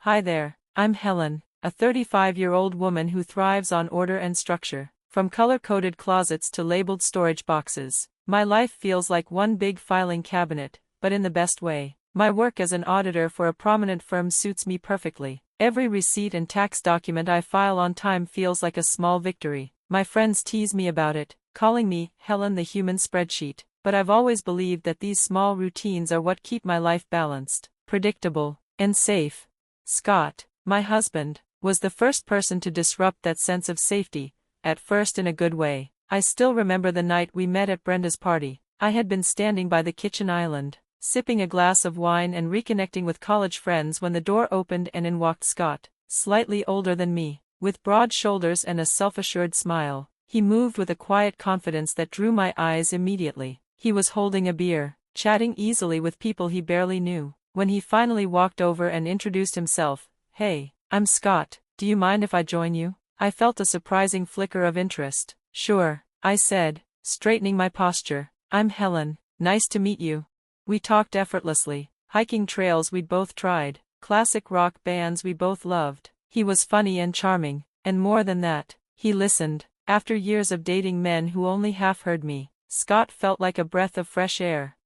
Hi there, I'm Helen, a 35-year-old woman who thrives on order and structure. From color-coded closets to labeled storage boxes, my life feels like one big filing cabinet, but in the best way. My work as an auditor for a prominent firm suits me perfectly. Every receipt and tax document I file on time feels like a small victory. My friends tease me about it, calling me Helen the human spreadsheet, but I've always believed that these small routines are what keep my life balanced, predictable, and safe. Scott, my husband, was the first person to disrupt that sense of safety, at first in a good way. I still remember the night we met at Brenda's party. I had been standing by the kitchen island, sipping a glass of wine and reconnecting with college friends when the door opened and in walked Scott, slightly older than me, with broad shoulders and a self-assured smile. He moved with a quiet confidence that drew my eyes immediately. He was holding a beer, chatting easily with people he barely knew. When he finally walked over and introduced himself, "Hey, I'm Scott, do you mind if I join you?" I felt a surprising flicker of interest. "Sure," I said, straightening my posture. "I'm Helen, nice to meet you." We talked effortlessly, hiking trails we'd both tried, classic rock bands we both loved. He was funny and charming, and more than that, he listened. After years of dating men who only half heard me, Scott felt like a breath of fresh air.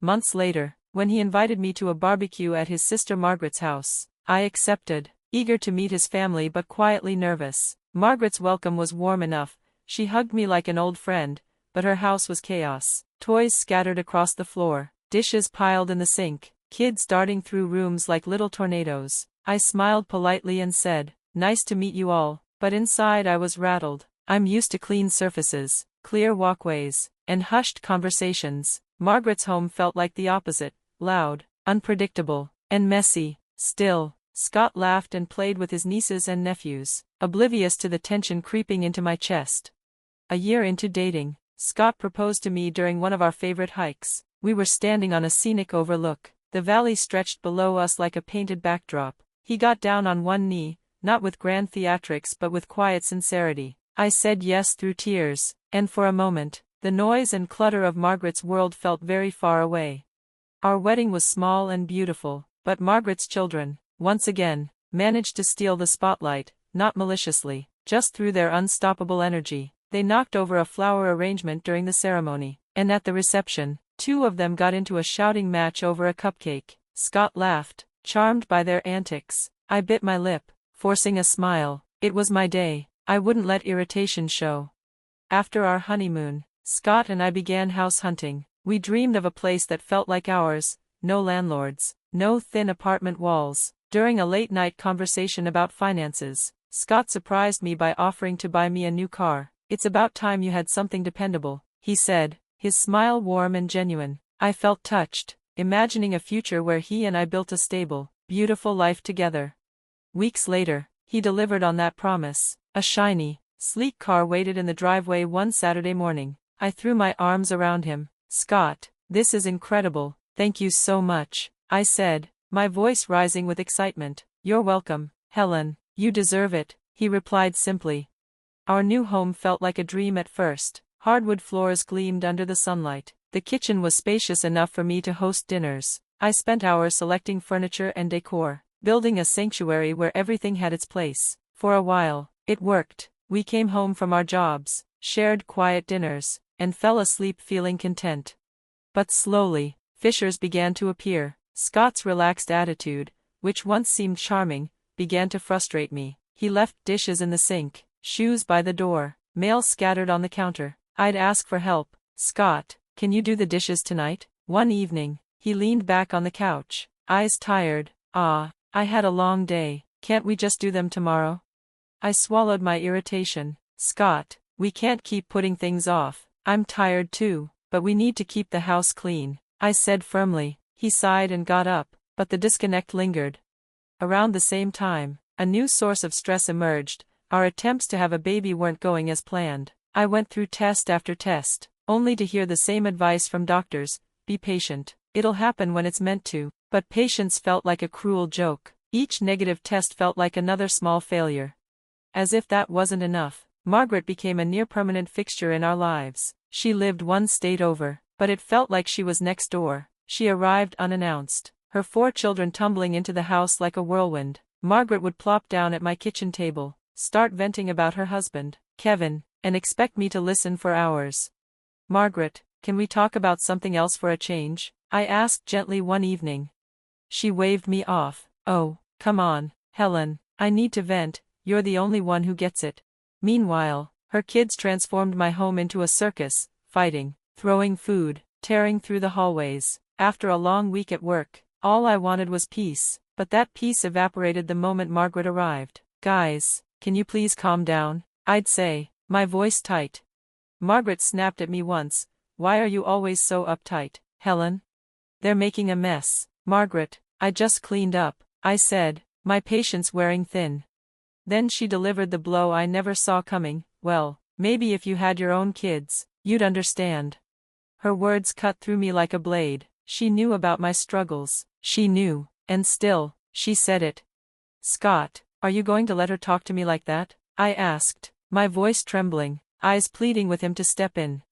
Months later, when he invited me to a barbecue at his sister Margaret's house, I accepted, eager to meet his family but quietly nervous. Margaret's welcome was warm enough. She hugged me like an old friend, but her house was chaos. Toys scattered across the floor, dishes piled in the sink, kids darting through rooms like little tornadoes. I smiled politely and said, "Nice to meet you all," but inside I was rattled. I'm used to clean surfaces, clear walkways, and hushed conversations. Margaret's home felt like the opposite, loud, unpredictable, and messy. Still, Scott laughed and played with his nieces and nephews, oblivious to the tension creeping into my chest. A year into dating, Scott proposed to me during one of our favorite hikes. We were standing on a scenic overlook. The valley stretched below us like a painted backdrop. He got down on one knee, not with grand theatrics but with quiet sincerity. I said yes through tears, and for a moment, the noise and clutter of Margaret's world felt very far away. Our wedding was small and beautiful, but Margaret's children, once again, managed to steal the spotlight, not maliciously, just through their unstoppable energy. They knocked over a flower arrangement during the ceremony, and at the reception, two of them got into a shouting match over a cupcake. Scott laughed, charmed by their antics. I bit my lip, forcing a smile. It was my day. I wouldn't let irritation show. After our honeymoon, Scott and I began house hunting. We dreamed of a place that felt like ours, no landlords, no thin apartment walls. During a late-night conversation about finances, Scott surprised me by offering to buy me a new car. "It's about time you had something dependable," he said, his smile warm and genuine. I felt touched, imagining a future where he and I built a stable, beautiful life together. Weeks later, he delivered on that promise. A shiny, sleek car waited in the driveway one Saturday morning. I threw my arms around him. "Scott, this is incredible, thank you so much," I said, my voice rising with excitement. "You're welcome, Helen, you deserve it," he replied simply. Our new home felt like a dream at first. Hardwood floors gleamed under the sunlight. The kitchen was spacious enough for me to host dinners. I spent hours selecting furniture and decor, building a sanctuary where everything had its place. For a while, it worked. We came home from our jobs, shared quiet dinners, and fell asleep feeling content. But slowly, fissures began to appear. Scott's relaxed attitude, which once seemed charming, began to frustrate me. He left dishes in the sink, shoes by the door, mail scattered on the counter. I'd ask for help. "Scott, can you do the dishes tonight?" One evening, he leaned back on the couch, eyes tired. "I had a long day. Can't we just do them tomorrow?" I swallowed my irritation. "Scott, we can't keep putting things off. I'm tired too, but we need to keep the house clean," I said firmly. He sighed and got up, but the disconnect lingered. Around the same time, a new source of stress emerged. Our attempts to have a baby weren't going as planned. I went through test after test, only to hear the same advice from doctors: be patient. It'll happen when it's meant to. But patience felt like a cruel joke. Each negative test felt like another small failure. As if that wasn't enough, Margaret became a near-permanent fixture in our lives. She lived one state over, but it felt like she was next door. She arrived unannounced, her 4 children tumbling into the house like a whirlwind. Margaret would plop down at my kitchen table, start venting about her husband, Kevin, and expect me to listen for hours. "Margaret, can we talk about something else for a change?" I asked gently one evening. She waved me off. "Oh, come on, Helen, I need to vent, you're the only one who gets it." Meanwhile, her kids transformed my home into a circus, fighting, throwing food, tearing through the hallways. After a long week at work, all I wanted was peace, but that peace evaporated the moment Margaret arrived. "Guys, can you please calm down?" I'd say, my voice tight. Margaret snapped at me once. "Why are you always so uptight, Helen? They're making a mess." "Margaret, I just cleaned up," I said, my patience wearing thin. Then she delivered the blow I never saw coming. "Well, maybe if you had your own kids, you'd understand." Her words cut through me like a blade. She knew about my struggles. She knew, and still, she said it. "Scott, are you going to let her talk to me like that?" I asked, my voice trembling, eyes pleading with him to step in.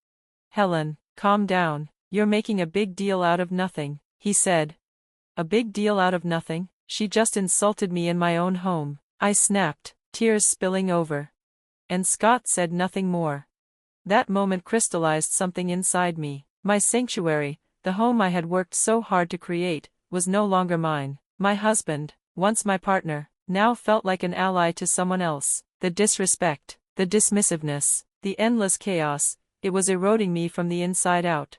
"Helen, calm down, you're making a big deal out of nothing," he said. "A big deal out of nothing? She just insulted me in my own home," I snapped, tears spilling over. And Scott said nothing more. That moment crystallized something inside me. My sanctuary, the home I had worked so hard to create, was no longer mine. My husband, once my partner, now felt like an ally to someone else. The disrespect, the dismissiveness, the endless chaos, it was eroding me from the inside out.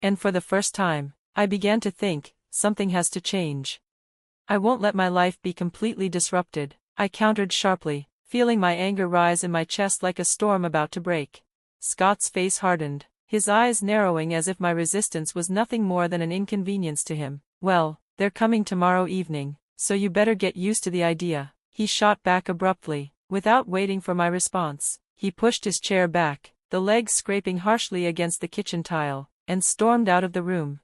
And for the first time, I began to think, something has to change. "I won't let my life be completely disrupted," I countered sharply, feeling my anger rise in my chest like a storm about to break. Scott's face hardened, his eyes narrowing as if my resistance was nothing more than an inconvenience to him. "Well, they're coming tomorrow evening, so you better get used to the idea," he shot back abruptly. Without waiting for my response, he pushed his chair back, the legs scraping harshly against the kitchen tile, and stormed out of the room.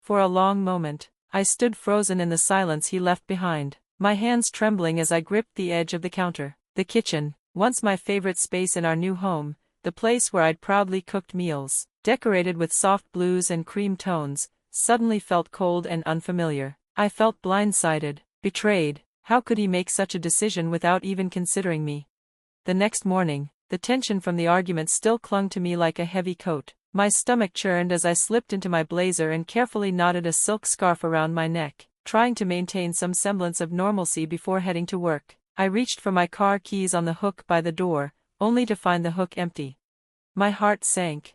For a long moment, I stood frozen in the silence he left behind, my hands trembling as I gripped the edge of the counter. The kitchen, once my favorite space in our new home, the place where I'd proudly cooked meals, decorated with soft blues and cream tones, suddenly felt cold and unfamiliar. I felt blindsided, betrayed. How could he make such a decision without even considering me? The next morning, the tension from the argument still clung to me like a heavy coat. My stomach churned as I slipped into my blazer and carefully knotted a silk scarf around my neck, trying to maintain some semblance of normalcy before heading to work. I reached for my car keys on the hook by the door, only to find the hook empty. My heart sank.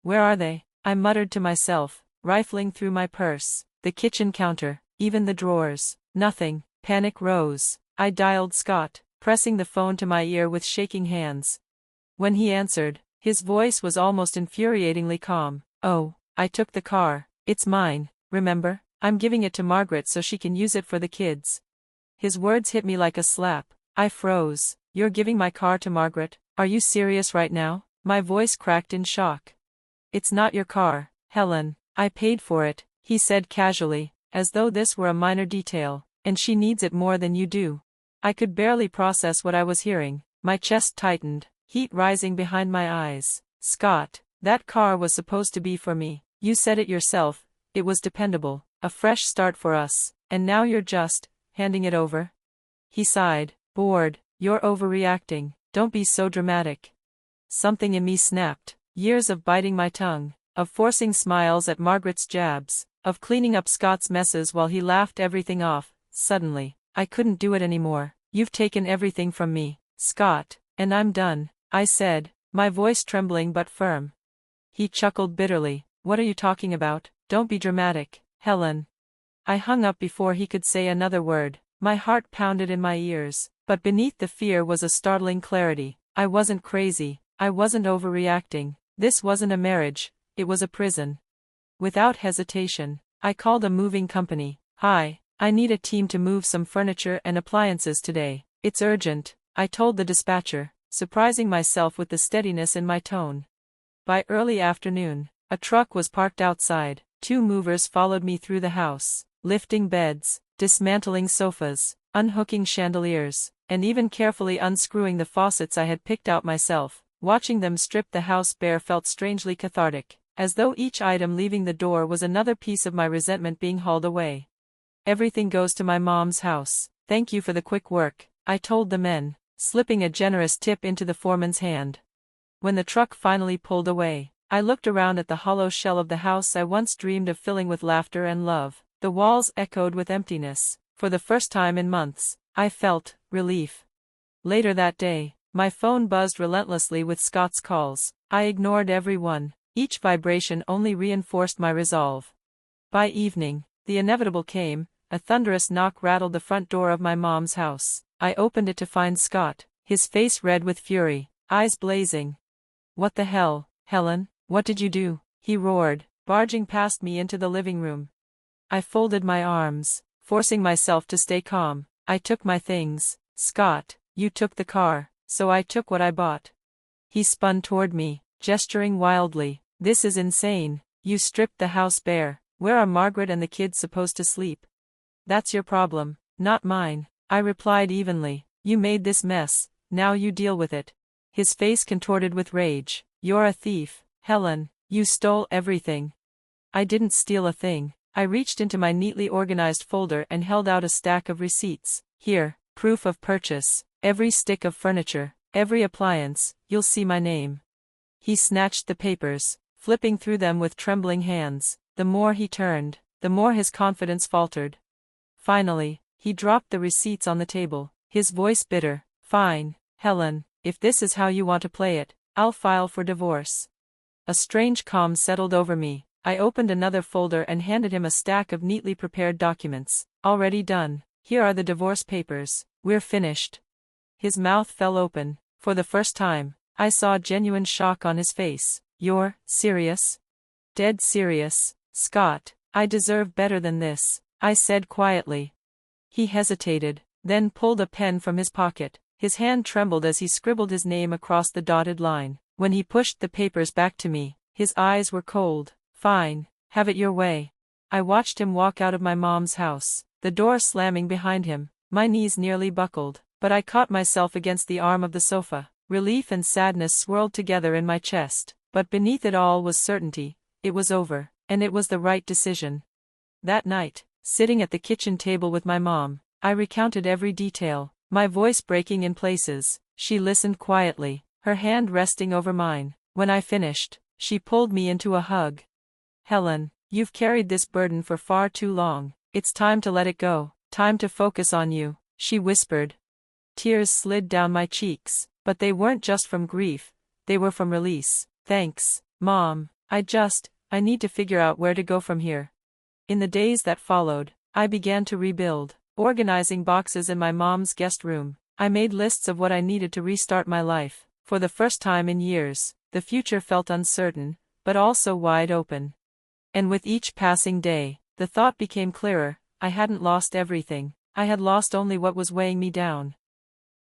"Where are they?" I muttered to myself, rifling through my purse, the kitchen counter, even the drawers. Nothing. Panic rose. I dialed Scott, pressing the phone to my ear with shaking hands. When he answered, his voice was almost infuriatingly calm. "Oh, I took the car. It's mine, remember? I'm giving it to Margaret so she can use it for the kids." His words hit me like a slap. I froze. "You're giving my car to Margaret? Are you serious right now?" My voice cracked in shock. "It's not your car, Helen. I paid for it," he said casually, as though this were a minor detail. "And she needs it more than you do." I could barely process what I was hearing. My chest tightened, heat rising behind my eyes. "Scott, that car was supposed to be for me. You said it yourself, it was dependable, a fresh start for us, and now you're just handing it over?" He sighed, bored. "You're overreacting, don't be so dramatic." Something in me snapped. Years of biting my tongue, of forcing smiles at Margaret's jabs, of cleaning up Scott's messes while he laughed everything off. Suddenly, I couldn't do it anymore. "You've taken everything from me, Scott, and I'm done," I said, my voice trembling but firm. He chuckled bitterly. "What are you talking about? Don't be dramatic, Helen." I hung up before he could say another word. My heart pounded in my ears, but beneath the fear was a startling clarity. I wasn't crazy, I wasn't overreacting. This wasn't a marriage, it was a prison. Without hesitation, I called a moving company. "Hi, I need a team to move some furniture and appliances today. It's urgent," I told the dispatcher, surprising myself with the steadiness in my tone. By early afternoon, a truck was parked outside. 2 movers followed me through the house, lifting beds, dismantling sofas, unhooking chandeliers, and even carefully unscrewing the faucets I had picked out myself. Watching them strip the house bare felt strangely cathartic, as though each item leaving the door was another piece of my resentment being hauled away. "Everything goes to my mom's house," Thank you for the quick work, I told the men, slipping a generous tip into the foreman's hand. When the truck finally pulled away, I looked around at the hollow shell of the house I once dreamed of filling with laughter and love. The walls echoed with emptiness. For the first time in months, I felt relief. Later that day, my phone buzzed relentlessly with Scott's calls. I ignored every one. Each vibration only reinforced my resolve. By evening, the inevitable came. A thunderous knock rattled the front door of my mom's house. I opened it to find Scott, his face red with fury, eyes blazing. "What the hell, Helen? What did you do?" he roared, barging past me into the living room. I folded my arms, forcing myself to stay calm. "I took my things, Scott. You took the car, so I took what I bought." He spun toward me, gesturing wildly. "This is insane. You stripped the house bare. Where are Margaret and the kids supposed to sleep?" "That's your problem, not mine," I replied evenly. "You made this mess, now you deal with it." His face contorted with rage. "You're a thief, Helen. You stole everything." "I didn't steal a thing." I reached into my neatly organized folder and held out a stack of receipts. "Here, proof of purchase. Every stick of furniture, every appliance, you'll see my name." He snatched the papers, flipping through them with trembling hands. The more he turned, the more his confidence faltered. Finally, he dropped the receipts on the table, his voice bitter. "Fine, Helen, if this is how you want to play it, I'll file for divorce." A strange calm settled over me. I opened another folder and handed him a stack of neatly prepared documents. "Already done. Here are the divorce papers. We're finished." His mouth fell open. For the first time, I saw genuine shock on his face. "You're serious?" "Dead serious, Scott. I deserve better than this," I said quietly. He hesitated, then pulled a pen from his pocket. His hand trembled as he scribbled his name across the dotted line. When he pushed the papers back to me, his eyes were cold. "Fine, have it your way." I watched him walk out of my mom's house, the door slamming behind him. My knees nearly buckled, but I caught myself against the arm of the sofa. Relief and sadness swirled together in my chest, but beneath it all was certainty. It was over, and it was the right decision. That night, sitting at the kitchen table with my mom, I recounted every detail, my voice breaking in places. She listened quietly, her hand resting over mine. When I finished, she pulled me into a hug. "Helen, you've carried this burden for far too long. It's time to let it go, time to focus on you," she whispered. Tears slid down my cheeks, but they weren't just from grief, they were from release. "Thanks, Mom. I need to figure out where to go from here." In the days that followed, I began to rebuild, organizing boxes in my mom's guest room. I made lists of what I needed to restart my life. For the first time in years, the future felt uncertain, but also wide open. And with each passing day, the thought became clearer. I hadn't lost everything. I had lost only what was weighing me down.